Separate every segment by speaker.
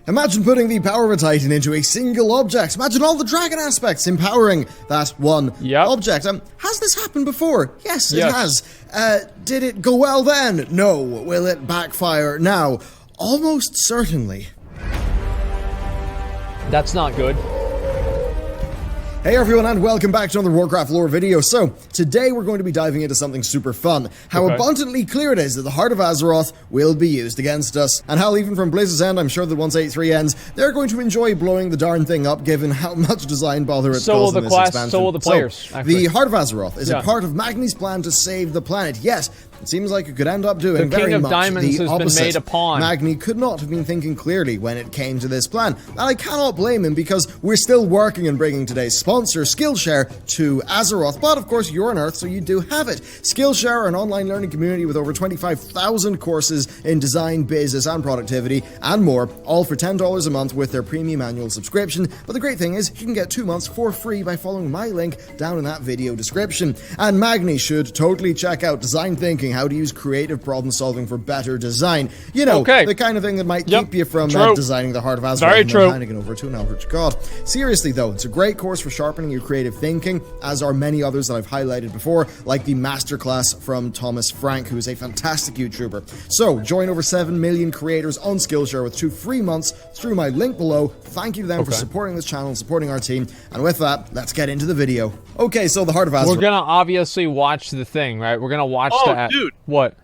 Speaker 1: Imagine putting the power of a Titan into a single object. Imagine all the dragon aspects empowering that one object. Has this happened before? Yes, it has. Did it go well then? No. Will it backfire now? Almost certainly.
Speaker 2: That's not good.
Speaker 1: Hey everyone, and welcome back to another Warcraft lore video. So, today we're going to be diving into something super fun. How abundantly clear it is that the Heart of Azeroth will be used against us. And how even from Blizzard's end, I'm sure that once 8.3 ends, they're going to enjoy blowing the darn thing up, given how much design bother it's caused in this expansion.
Speaker 2: So will the players,
Speaker 1: the Heart of Azeroth is a part of Magni's plan to save the planet. Yes, it seems like it could end up doing very much the opposite.
Speaker 2: Been made a pawn.
Speaker 1: Magni could not have been thinking clearly when it came to this plan. And I cannot blame him, because we're still working on bringing today's sponsor, Skillshare, to Azeroth. But of course, you're on Earth, so you do have it. Skillshare are an online learning community with over 25,000 courses in design, business, and productivity, and more, all for $10 a month with their premium annual subscription. But the great thing is, you can get 2 months for free by following my link down in that video description. And Magni should totally check out Design Thinking, how to use creative problem solving for better design. You know, the kind of thing that might keep you from designing the Heart of Azeroth and handing it over to an Eldritch God. Seriously though, it's a great course for sharpening your creative thinking, as are many others that I've highlighted before, like the masterclass from Thomas Frank, who is a fantastic YouTuber. So, join over 7 million creators on Skillshare with 2 free months through my link below. Thank you to them for supporting this channel and supporting our team. And with that, let's get into the video. Okay, so the Heart of Azeroth.
Speaker 2: We're gonna obviously watch the thing, right? We're gonna watch that.
Speaker 3: Dude.
Speaker 2: What?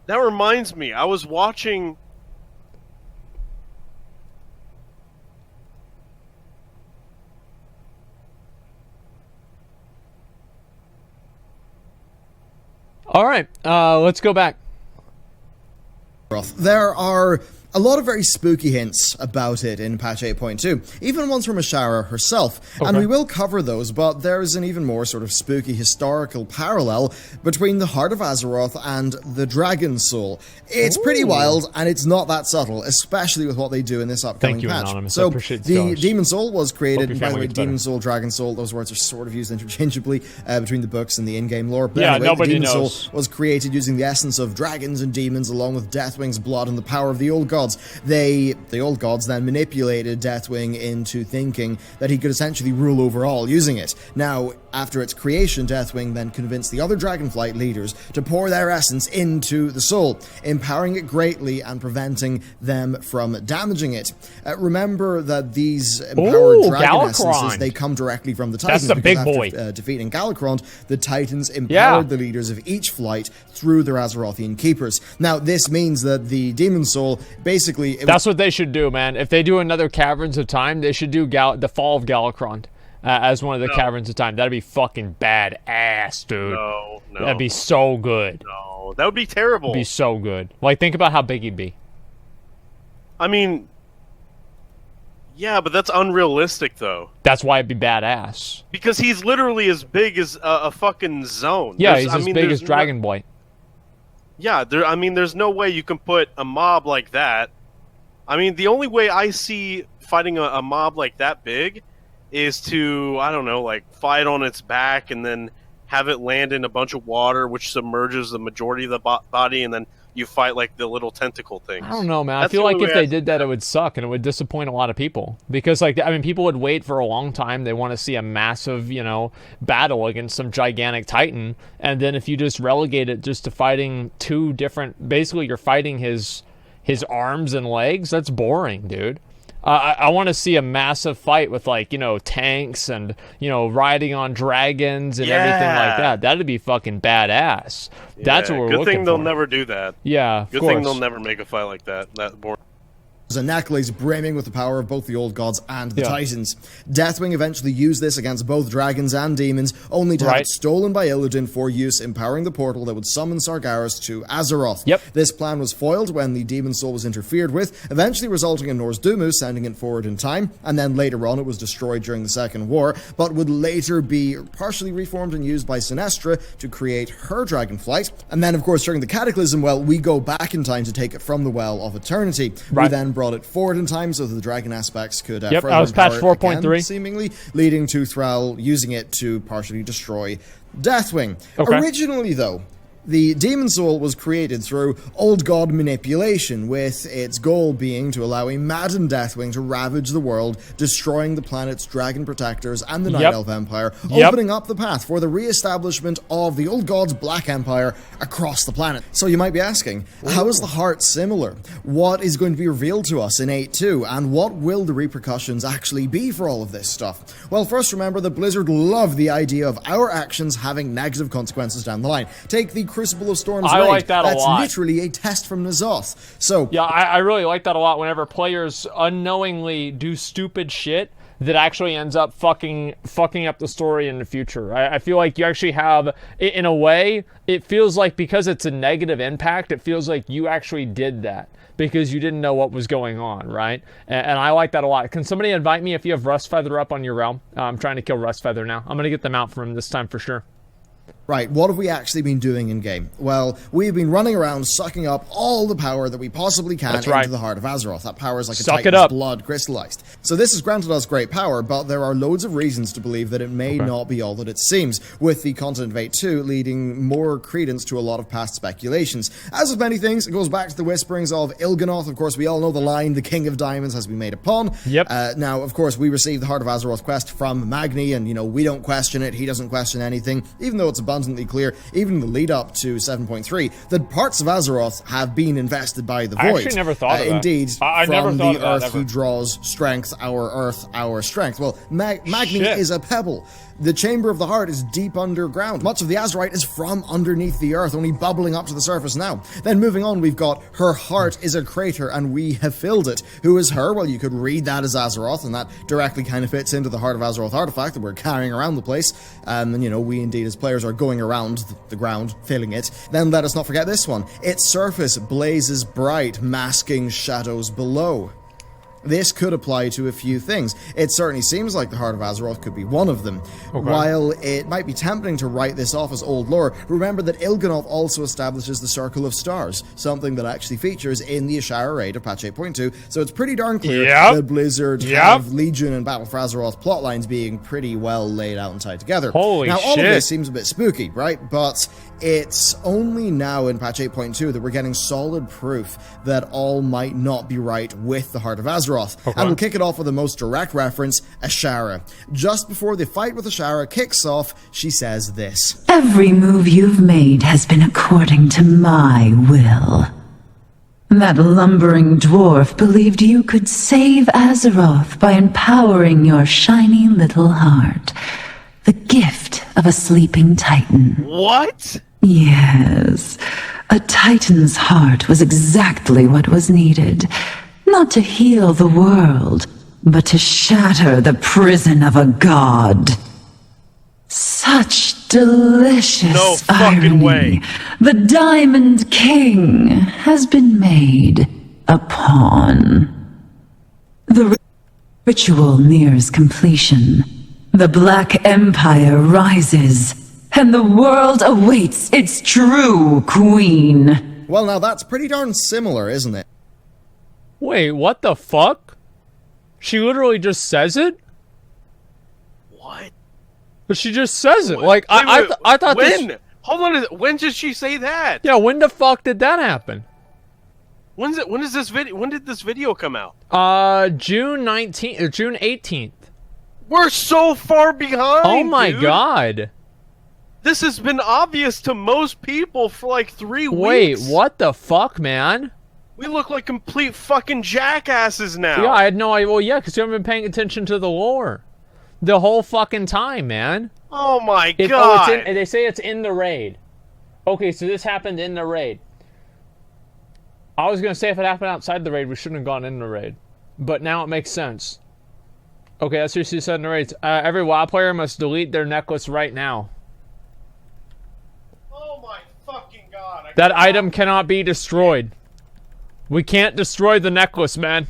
Speaker 3: That reminds me, I was watching...
Speaker 2: All right, let's go back.
Speaker 1: There are a lot of very spooky hints about it in patch 8.2, even ones from Ashara herself, and we will cover those, but there's an even more sort of spooky historical parallel between the Heart of Azeroth and the Dragon Soul. It's pretty wild, and it's not that subtle, especially with what they do in this upcoming patch.
Speaker 2: Anonymous.
Speaker 1: So, the Demon Soul was created, and by the way, Demon Soul, Dragon Soul, those words are sort of used interchangeably between the books and the in-game lore. But anyway,
Speaker 2: nobody
Speaker 1: the Demon
Speaker 2: knows.
Speaker 1: Soul was created using the essence of dragons and demons, along with Deathwing's blood and the power of the old gods. The old gods then manipulated Deathwing into thinking that he could essentially rule over all using it. Now, after its creation, Deathwing then convinced the other Dragonflight leaders to pour their essence into the soul, empowering it greatly and preventing them from damaging it. Remember that these empowered dragon essences, they come directly from the Titans.
Speaker 2: That's the big boy.
Speaker 1: After defeating Galakrond, the Titans empowered the leaders of each flight through their Azerothian keepers. Now, this means that the Demon Soul basically...
Speaker 2: That's what they should do, man. If they do another Caverns of Time, they should do the Fall of Galakrond as one of the Caverns of Time. That'd be fucking badass, dude.
Speaker 3: No.
Speaker 2: That'd be so good.
Speaker 3: No, that would be terrible.
Speaker 2: It'd be so good. Like, think about how big he'd be.
Speaker 3: I mean... Yeah, but that's unrealistic, though.
Speaker 2: That's why it'd be badass.
Speaker 3: Because he's literally as big as a fucking zone.
Speaker 2: Yeah, he's as big as Dragon Boy.
Speaker 3: Yeah, there's no way you can put a mob like that. I mean, the only way I see fighting a mob like that big is to, I don't know, like, fight on its back and then have it land in a bunch of water, which submerges the majority of the body, and then you fight, like, the little tentacle things.
Speaker 2: I don't know, man. I feel like if they did that, it would suck, and it would disappoint a lot of people. Because, like, I mean, people would wait for a long time. They want to see a massive, you know, battle against some gigantic titan, and then if you just relegate it just to fighting two different... Basically, you're fighting his arms and legs. That's boring, dude. I want to see a massive fight with, like, you know, tanks and, you know, riding on dragons and everything like that. That'd be fucking badass. That's what we're looking for.
Speaker 3: Good thing they'll never do that.
Speaker 2: Yeah,
Speaker 3: Good thing they'll never make a fight like that. That boring.
Speaker 1: A necklace brimming with the power of both the old gods and the Titans. Deathwing eventually used this against both dragons and demons, only to have it stolen by Illidan for use, empowering the portal that would summon Sargeras to Azeroth. This plan was foiled when the Demon Soul was interfered with, eventually resulting in Norse-Dumu sending it forward in time, and then later on it was destroyed during the Second War, but would later be partially reformed and used by Sinestra to create her Dragonflight. And then, of course, during the Cataclysm, well, we go back in time to take it from the Well of Eternity. We then brought it forward in time so that the dragon aspects could
Speaker 2: that was patch 4.3,
Speaker 1: seemingly leading to Thrall using it to partially destroy Deathwing. Originally, though, The Demon Soul was created through Old God manipulation, with its goal being to allow a maddened Deathwing to ravage the world, destroying the planet's dragon protectors and the Night Elf Empire, opening up the path for the re-establishment of the Old God's Black Empire across the planet. So you might be asking, how is the heart similar? What is going to be revealed to us in 8.2, and what will the repercussions actually be for all of this stuff? Well, first remember that Blizzard love the idea of our actions having negative consequences down the line. Take the Crucible of Storms raid.
Speaker 2: Like that a lot.
Speaker 1: That's literally a test from N'Zoth. So
Speaker 2: yeah, I really like that a lot whenever players unknowingly do stupid shit that actually ends up fucking up the story in the future. I feel like you actually have, in a way, it feels like because it's a negative impact, it feels like you actually did that because you didn't know what was going on, right? And I like that a lot. Can somebody invite me if you have Rustfeather up on your realm? I'm trying to kill Rustfeather now. I'm going to get them out for him this time for sure.
Speaker 1: Right, what have we actually been doing in-game? Well, we've been running around sucking up all the power that we possibly can into the heart of Azeroth. That power is like a Titan's blood crystallized. So this has granted us great power, but there are loads of reasons to believe that it may not be all that it seems, with the content of 8.2 leading more credence to a lot of past speculations. As with many things, it goes back to the whisperings of Il'gynoth. Of course, we all know the line, the King of Diamonds has been made a pawn. Now, of course, we received the Heart of Azeroth quest from Magni, and, you know, we don't question it, he doesn't question anything, even though it's abundantly clear, even in the lead up to 7.3, that parts of Azeroth have been invested by the Void.
Speaker 2: I actually never thought of that.
Speaker 1: Indeed,
Speaker 2: I never
Speaker 1: from
Speaker 2: thought
Speaker 1: the
Speaker 2: of that,
Speaker 1: Earth he draws strength, our Earth, our strength. Well, Magni is a pebble. The Chamber of the Heart is deep underground. Much of the Azerite is from underneath the Earth, only bubbling up to the surface now. Then moving on, we've got her heart is a crater and we have filled it. Who is her? Well, you could read that as Azeroth, and that directly kind of fits into the Heart of Azeroth artifact that we're carrying around the place. And, you know, we indeed as players are going around the ground, filling it. Then let us not forget this one. Its surface blazes bright, masking shadows below. This could apply to a few things. It certainly seems like the Heart of Azeroth could be one of them. While it might be tempting to write this off as old lore, remember that Il'gynoth also establishes the Circle of Stars, something that actually features in the Ashara raid of patch 8.2, so it's pretty darn clear that Blizzard have Legion and Battle for Azeroth plotlines being pretty well laid out and tied together. Now, all of this seems a bit spooky, right? But it's only now in patch 8.2 that we're getting solid proof that all might not be right with the Heart of Azeroth. And we'll kick it off with the most direct reference, Ashara. Just before the fight with Ashara kicks off, she says this.
Speaker 4: Every move you've made has been according to my will. That lumbering dwarf believed you could save Azeroth by empowering your shiny little heart. The gift of a sleeping titan.
Speaker 3: What?
Speaker 4: Yes. A titan's heart was exactly what was needed. Not to heal the world, but to shatter the prison of a god. Such delicious irony. The Diamond King has been made a pawn. The ritual nears completion. The Black Empire rises, and the world awaits its true queen.
Speaker 1: Well, now that's pretty darn similar, isn't it?
Speaker 2: Wait, what the fuck? She literally just says it?
Speaker 3: What?
Speaker 2: But she just says it. Like, I thought
Speaker 3: when? Hold on, when did she say that?
Speaker 2: Yeah, when the fuck did that happen?
Speaker 3: When did this video come out?
Speaker 2: June 19th, or June 18th.
Speaker 3: We're so far behind.
Speaker 2: Oh my
Speaker 3: dude.
Speaker 2: god.
Speaker 3: This has been obvious to most people for like 3 weeks.
Speaker 2: Wait, what the fuck, man?
Speaker 3: We look like complete fucking jackasses now.
Speaker 2: Yeah, I had no idea. Well, yeah, because you haven't been paying attention to the lore the whole fucking time, man.
Speaker 3: Oh my god.
Speaker 2: They say it's in the raid. Okay, so this happened in the raid. I was going to say if it happened outside the raid, we shouldn't have gone in the raid. But now it makes sense. Okay, that's what she said in the raids. Every WoW player must delete their necklace right now.
Speaker 3: Oh my fucking god.
Speaker 2: That item cannot be destroyed. We can't destroy the necklace, man.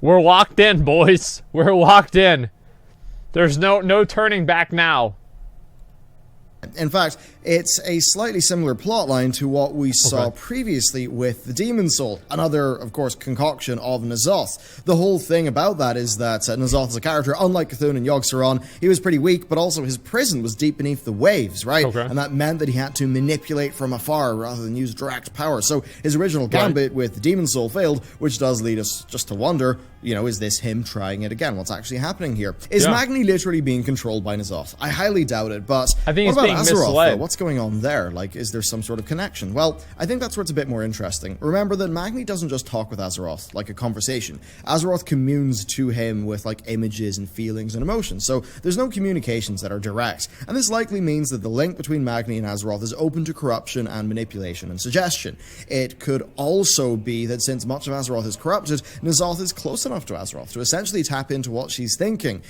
Speaker 2: We're locked in, boys. We're locked in. There's no turning back now.
Speaker 1: In fact, it's a slightly similar plotline to what we saw previously with the Demon Soul, another, of course, concoction of N'Zoth. The whole thing about that is that N'Zoth as a character, unlike Cthulhu and Yogg-Saron, he was pretty weak, but also his prison was deep beneath the waves, right? And that meant that he had to manipulate from afar rather than use direct power. So his original gambit with the Demon Soul failed, which does lead us just to wonder, you know, is this him trying it again? What's actually happening here? Is Magni literally being controlled by N'Zoth? I highly doubt it, but
Speaker 2: I think
Speaker 1: what about
Speaker 2: being
Speaker 1: Azeroth,
Speaker 2: misled.
Speaker 1: though? What's going on there? Like, is there some sort of connection? Well, I think that's where it's a bit more interesting. Remember that Magni doesn't just talk with Azeroth like a conversation. Azeroth communes to him with, like, images and feelings and emotions, so there's no communications that are direct. And this likely means that the link between Magni and Azeroth is open to corruption and manipulation and suggestion. It could also be that since much of Azeroth is corrupted, N'Zoth is close enough to Azeroth to essentially tap into what she's thinking,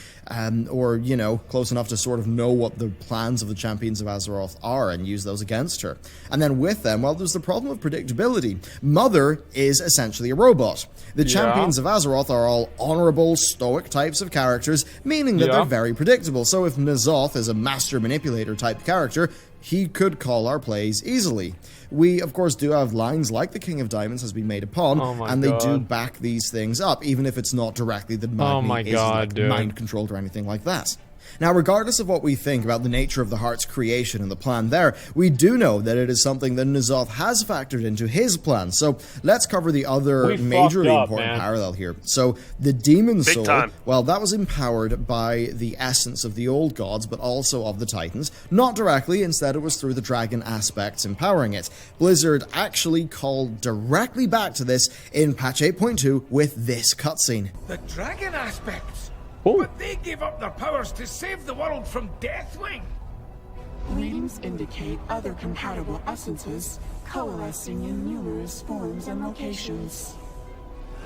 Speaker 1: or, you know, close enough to sort of know what the plans of the champions of Azeroth are and use those against her. And then with them, well, there's the problem of predictability. Mother is essentially a robot. The champions of Azeroth are all honorable, stoic types of characters, meaning that they're very predictable. So if N'Zoth is a master manipulator type character, he could call our plays easily. We, of course, do have lines like the King of Diamonds has been made upon, and they do back these things up, even if it's not directly that Magni is like mind-controlled or anything like that. Now, regardless of what we think about the nature of the heart's creation and the plan there, we do know that it is something that N'Zoth has factored into his plan. So let's cover the other majorly important parallel here. So the Demon Soul, well, that was empowered by the essence of the old gods, but also of the Titans. Not directly, instead it was through the dragon aspects empowering it. Blizzard actually called directly back to this in patch 8.2 with this cutscene.
Speaker 5: The dragon aspects?
Speaker 2: Ooh.
Speaker 5: But they gave up their powers to save the world from Deathwing!
Speaker 6: Readings indicate other compatible essences coalescing in numerous forms and locations.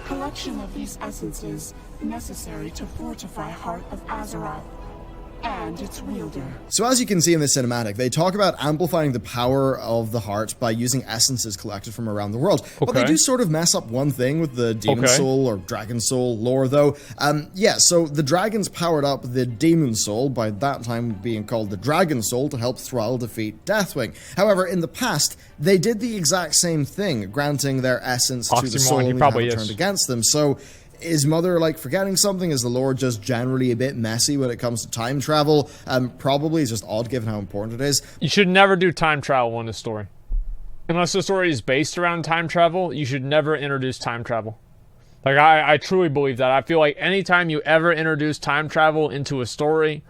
Speaker 6: Collection of these essences necessary to fortify Heart of Azeroth and its wielder.
Speaker 1: So as you can see in this cinematic, they talk about amplifying the power of the heart by using essences collected from around the world. But they do sort of mess up one thing with the Demon Soul or Dragon Soul lore, though. So the dragons powered up the Demon Soul, by that time being called the Dragon Soul, to help Thrall defeat Deathwing. However, in the past, they did the exact same thing, granting their essence to the soul and have it turned against them. So is Mother, like, forgetting something? Is the lore just generally a bit messy when it comes to time travel? Probably. It's just odd given how important it is.
Speaker 2: You should never do time travel in a story. Unless the story is based around time travel, you should never introduce time travel. Like, I truly believe that. I feel like anytime you ever introduce time travel into a story,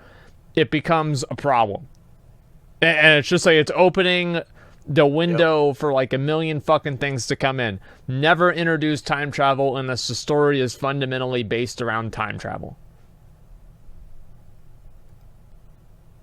Speaker 2: it becomes a problem. And it's just like it's opening the window for like a million fucking things to come in. Never introduce time travel unless the story is fundamentally based around time travel.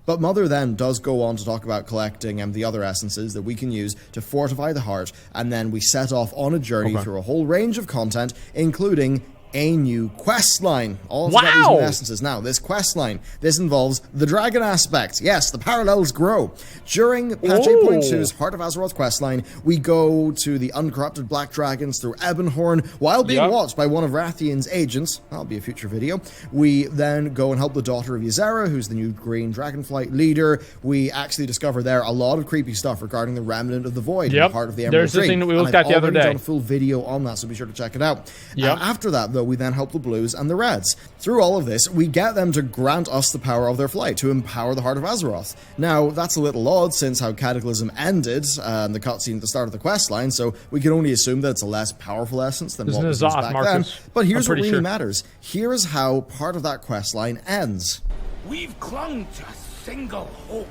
Speaker 1: But Mother then does go on to talk about collecting the other essences that we can use to fortify the heart, and then we set off on a journey through a whole range of content, including a new quest line. All of these new essences. Now, this quest line, this involves the dragon aspect. Yes, the parallels grow. During patch 8.2's Heart of Azeroth quest line, we go to the uncorrupted black dragons through Ebonhorn while being watched by one of Rathian's agents. That'll be a future video. We then go and help the daughter of Ysera, who's the new green dragonflight leader. We actually discover there a lot of creepy stuff regarding the remnant of the void in the heart of the Emerald Dream.
Speaker 2: There's the thing that we looked at the other day.
Speaker 1: I've done a full video on that, so be sure to check it out. After that, though, we then help the blues and the reds. Through all of this, we get them to grant us the power of their flight, to empower the Heart of Azeroth. Now, that's a little odd since how Cataclysm ended, and the cutscene at the start of the quest line, so we can only assume that it's a less powerful essence than what was used back then. But here's what really matters. Here is how part of that quest line ends.
Speaker 5: We've clung to a single hope.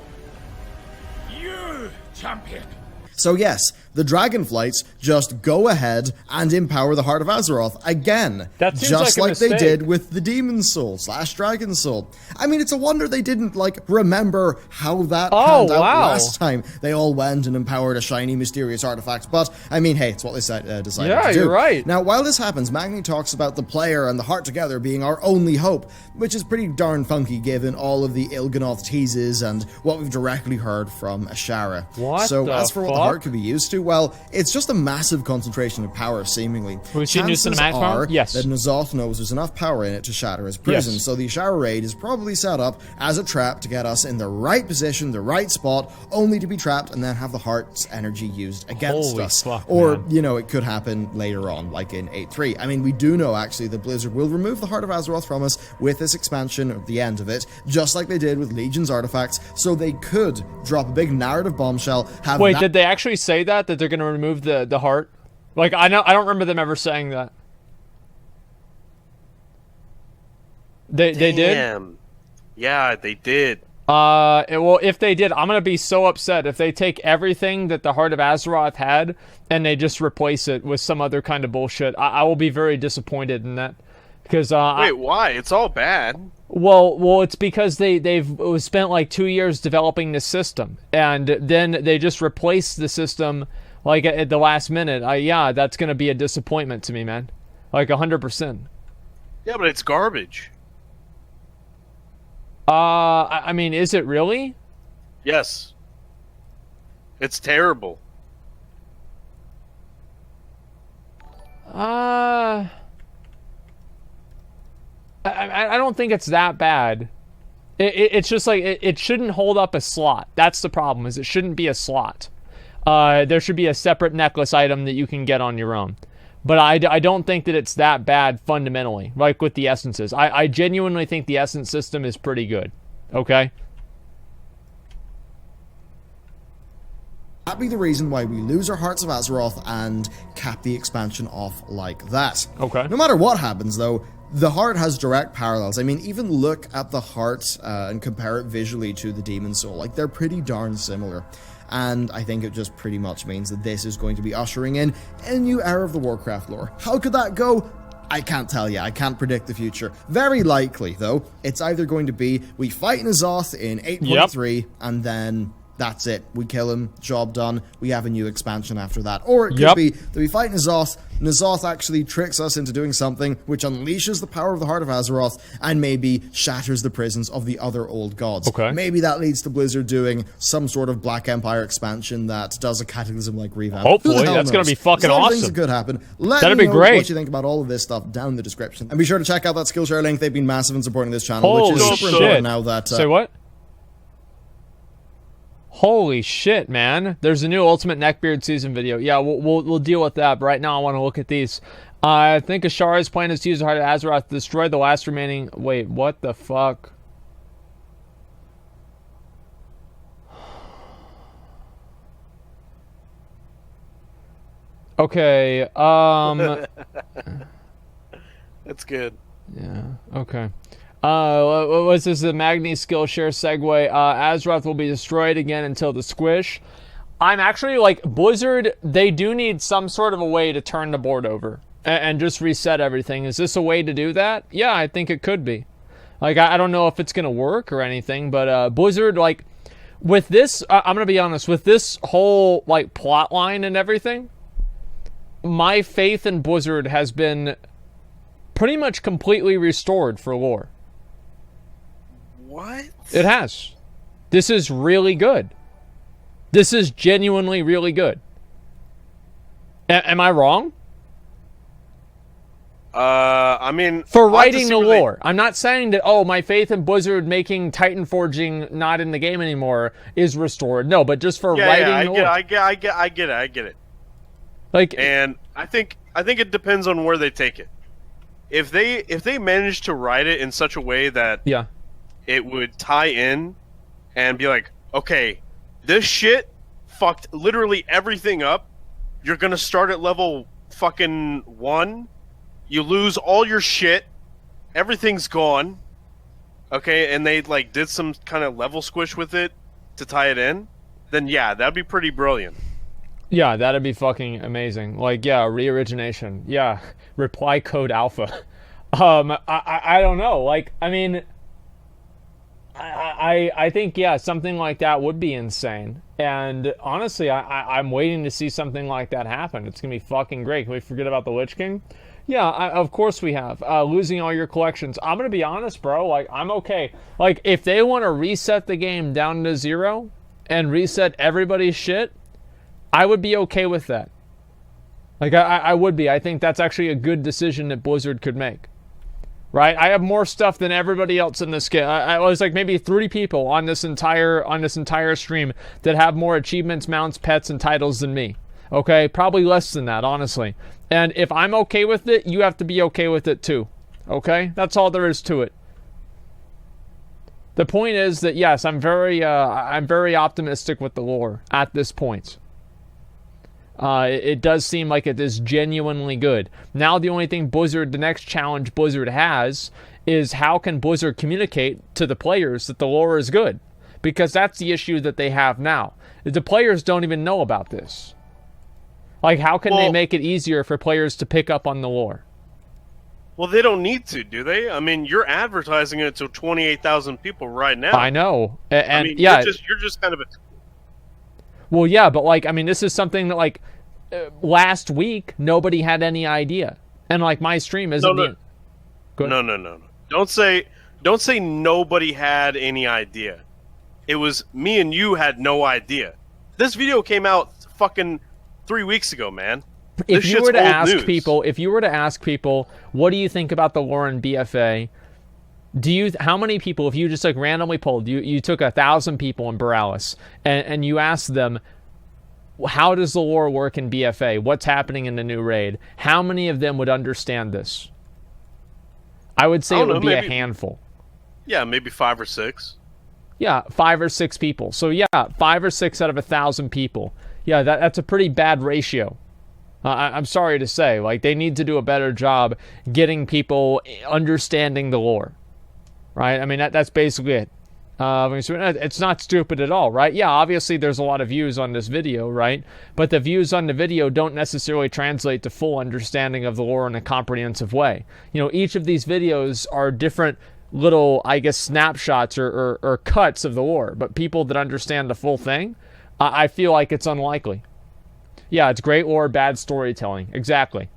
Speaker 5: You, champion.
Speaker 1: So yes, the Dragonflights just go ahead and empower the Heart of Azeroth again.
Speaker 2: That seems
Speaker 1: just
Speaker 2: like
Speaker 1: they did with the Demon Soul / Dragon Soul. I mean, it's a wonder they didn't, like, remember how that panned out last time. They all went and empowered a shiny, mysterious artifact. But, I mean, hey, it's what they decided to do.
Speaker 2: Yeah, you're right.
Speaker 1: Now, while this happens, Magni talks about the player and the heart together being our only hope, which is pretty darn funky given all of the Il'gynoth teases and what we've directly heard from Ashara. So, as for what the heart could be used to, to? Well, it's just a massive concentration of power, seemingly.
Speaker 2: We've seen new
Speaker 1: Chances
Speaker 2: cinematic power?
Speaker 1: are
Speaker 2: Yes.
Speaker 1: that N'Zoth knows there's enough power in it to shatter his prison,
Speaker 2: Yes.
Speaker 1: so the shower raid is probably set up as a trap to get us in the right position, the right spot, only to be trapped and then have the heart's energy used against
Speaker 2: Holy
Speaker 1: us.
Speaker 2: fuck,
Speaker 1: or,
Speaker 2: man.
Speaker 1: you know, it could happen later on, like in 8.3. I mean, we do know, actually, that Blizzard will remove the Heart of Azeroth from us with this expansion, at the end of it, just like they did with Legion's artifacts, so they could drop a big narrative bombshell, have
Speaker 2: Wait,
Speaker 1: that
Speaker 2: did they actually say that they're going to remove the heart? Like, I don't remember them ever saying that. They did?
Speaker 3: Damn. Yeah, they did.
Speaker 2: Well, if they did, I'm gonna be so upset if they take everything that the Heart of Azeroth had and they just replace it with some other kind of bullshit. I will be very disappointed in that. Because
Speaker 3: Wait, why? It's all bad.
Speaker 2: Well, it's because they've spent like 2 years developing this system, and then they just replaced the system like at the last minute. Yeah, that's gonna be a disappointment to me, man. Like 100%.
Speaker 3: Yeah, but it's garbage.
Speaker 2: I mean, is it really?
Speaker 3: Yes. It's terrible.
Speaker 2: I don't think it's that bad. It's just like it shouldn't hold up a slot. That's the problem. Is it shouldn't be a slot. There should be a separate necklace item that you can get on your own. But I don't think that it's that bad fundamentally, like with the essences. I genuinely think the essence system is pretty good. Okay?
Speaker 1: That'd be the reason why we lose our Hearts of Azeroth and cap the expansion off like that.
Speaker 2: Okay.
Speaker 1: No matter what happens, though, the Heart has direct parallels. I mean, even look at the Heart and compare it visually to the Demon Soul. Like, they're pretty darn similar. And I think it just pretty much means that this is going to be ushering in a new era of the Warcraft lore. How could that go? I can't tell you. I can't predict the future. Very likely, though, it's either going to be we fight N'Zoth in 8.3 and then that's it. We kill him, job done. We have a new expansion after that. Or it could be that we fight N'Zoth. N'Zoth actually tricks us into doing something which unleashes the power of the Heart of Azeroth and maybe shatters the prisons of the other old gods.
Speaker 2: Okay.
Speaker 1: Maybe that leads to Blizzard doing some sort of Black Empire expansion that does a Cataclysm-like revamp.
Speaker 2: Hopefully,
Speaker 1: Who the hell
Speaker 2: that's going
Speaker 1: knows?
Speaker 2: to be fucking
Speaker 1: There's a lot of
Speaker 2: awesome.
Speaker 1: things that could happen. Let
Speaker 2: That'd
Speaker 1: me
Speaker 2: be
Speaker 1: know
Speaker 2: great.
Speaker 1: what you think about all of this stuff down in the description. And be sure to check out that Skillshare link. They've been massive in supporting this channel,
Speaker 2: Holy
Speaker 1: which is super
Speaker 2: shit.
Speaker 1: important now that...
Speaker 2: Say what? Holy shit, man. There's a new Ultimate Neckbeard season video. Yeah, we'll deal with that, but right now I want to look at these. I think Ashara's plan is to use the Heart of Azeroth to destroy the last remaining... Wait, what the fuck? Okay,
Speaker 3: That's good.
Speaker 2: yeah, okay. What's this? The Magni Skillshare segue. Azeroth will be destroyed again until the squish. I'm actually, like, Blizzard, they do need some sort of a way to turn the board over and just reset everything. Is this a way to do that? Yeah, I think it could be. Like, I don't know if it's going to work or anything, but Blizzard, like, with this, I'm going to be honest, with this whole, like, plot line and everything, my faith in Blizzard has been pretty much completely restored for lore.
Speaker 3: What?
Speaker 2: It has. This is really good. This is genuinely really good. am I wrong?
Speaker 3: I mean...
Speaker 2: For
Speaker 3: I'll have to
Speaker 2: writing
Speaker 3: see
Speaker 2: the
Speaker 3: where they-
Speaker 2: lore. I'm not saying that, oh, my faith in Blizzard making Titan Forging not in the game anymore is restored. No, but just for writing the lore.
Speaker 3: I get it.
Speaker 2: Like,
Speaker 3: And I think it depends on where they take it. If they manage to write it in such a way that
Speaker 2: yeah.
Speaker 3: it would tie in and be like, okay, this shit fucked literally everything up. You're gonna start at level fucking 1. You lose all your shit. Everything's gone. Okay, and they like did some kind of level squish with it to tie it in. Then yeah, that'd be pretty brilliant.
Speaker 2: Yeah, that'd be fucking amazing. Like, yeah, re-origination. Yeah, reply code alpha. I don't know. Like, I mean, I think, yeah, something like that would be insane. And honestly, I'm waiting to see something like that happen. It's gonna be fucking great. Can we forget about the Lich King? Yeah, of course we have. Losing all your collections. I'm gonna be honest, bro. Like, I'm okay. Like, if they want to reset the game down to 0 and reset everybody's shit, I would be okay with that. Like, I would be. I think that's actually a good decision that Blizzard could make. Right? I have more stuff than everybody else in this game. I was like maybe 3 people on this entire stream that have more achievements, mounts, pets, and titles than me. Okay? Probably less than that, honestly. And if I'm okay with it, you have to be okay with it too. Okay? That's all there is to it. The point is that yes, I'm very optimistic with the lore at this point. It does seem like it is genuinely good. Now the only thing the next challenge Blizzard has is how can Blizzard communicate to the players that the lore is good? Because that's the issue that they have now. The players don't even know about this. Like, how can they make it easier for players to pick up on the lore?
Speaker 3: Well, they don't need to, do they? I mean, you're advertising it to 28,000 people right now.
Speaker 2: I know. And
Speaker 3: I mean,
Speaker 2: yeah,
Speaker 3: you're just kind of a...
Speaker 2: Well, yeah, but like, I mean, this is something that like last week nobody had any idea, and like my stream isn't.
Speaker 3: No. Don't say nobody had any idea. It was me and you had no idea. This video came out fucking 3 weeks ago, man.
Speaker 2: If you were to ask people, what do you think about the lore in BFA? How many people, if you just like randomly polled, you took 1,000 people in Borealis and you asked them, how does the lore work in BFA? What's happening in the new raid? How many of them would understand this? I would say it would be a handful.
Speaker 3: Yeah, maybe 5 or 6.
Speaker 2: Yeah, 5 or 6 people. So yeah, 5 or 6 out of 1,000 people. Yeah, that's a pretty bad ratio. I'm sorry to say, like they need to do a better job getting people understanding the lore. Right? I mean, that's basically it. It's not stupid at all, right? Yeah, obviously there's a lot of views on this video, right? But the views on the video don't necessarily translate to full understanding of the lore in a comprehensive way. You know, each of these videos are different little, I guess, snapshots or cuts of the lore. But people that understand the full thing, I feel like it's unlikely. Yeah, it's great lore, bad storytelling. Exactly.